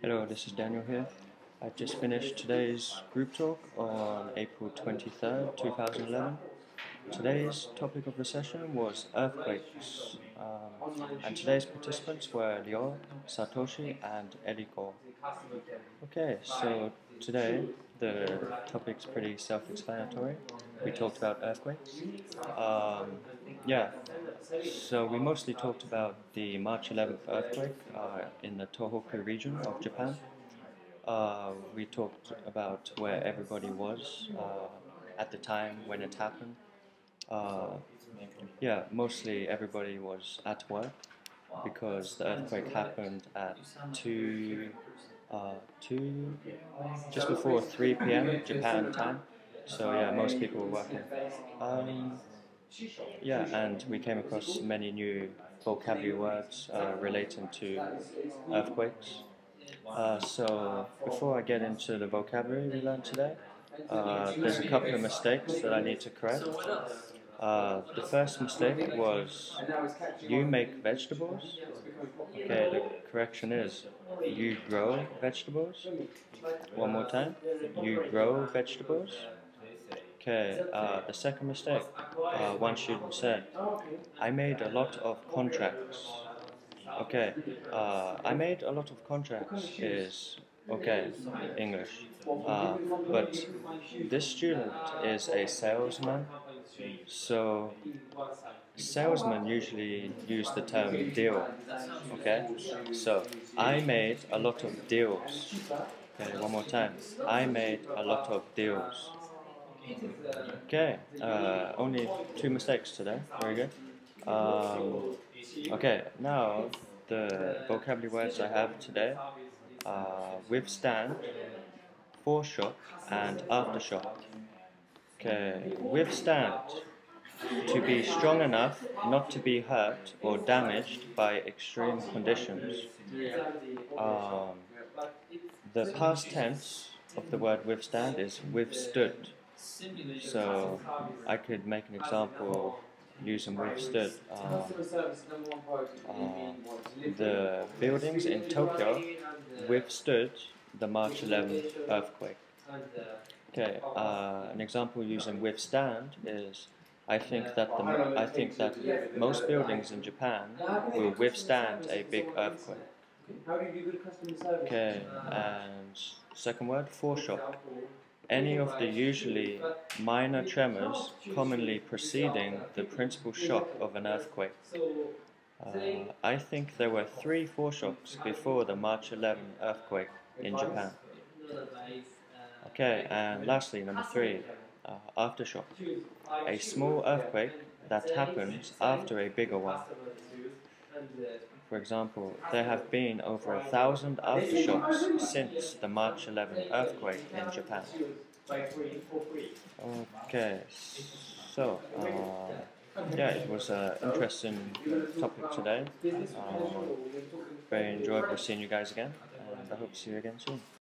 Hello, this is Daniel here. I just finished today's group talk on April 23rd, 2011. Today's topic of the session was earthquakes, and today's participants were Lior, Satoshi, and Eriko. Okay, so today the topic's pretty self-explanatory. We talked about earthquakes. Yeah, so we mostly talked about the March 11th earthquake in the Tohoku region of Japan. We talked about where everybody was at the time when it happened. Yeah, mostly everybody was at work because the earthquake happened at 2, just before 3 p.m. Japan time. So yeah, most people were working. Yeah, and we came across many new vocabulary words relating to earthquakes. So before I get into the vocabulary we learned today, there's a couple of mistakes that I need to correct. The first mistake was you make vegetables. Okay, the correction is you grow vegetables. One more time, you grow vegetables. Okay, the second mistake, one student said, I made a lot of contracts. Okay, I made a lot of contracts is okay, English. But this student is a salesman, so salesmen usually use the term deal. Okay, so I made a lot of deals. Okay, one more time. I made a lot of deals. Okay, only 2 mistakes today. Very good. Okay, now the vocabulary words I have today are withstand, foreshock, and aftershock. Okay, withstand, to be strong enough not to be hurt or damaged by extreme conditions. Um, the past tense of the word withstand is withstood. So I could make an example using withstood. The buildings in Tokyo withstood the March 11th earthquake. Okay, an example using withstand is I think that most buildings in Japan will withstand a big earthquake. Okay, and second word, foreshock. Any of the usually minor tremors commonly preceding the principal shock of an earthquake. I think there were 3 foreshocks before the March 11 earthquake in Japan. Okay, and lastly, number 3, aftershock. A small earthquake that happens after a bigger one. For example, there have been over 1,000 aftershocks since the March 11 earthquake in Japan. Okay, so yeah, it was an interesting topic today. Very enjoyable seeing you guys again, and I hope to see you again soon.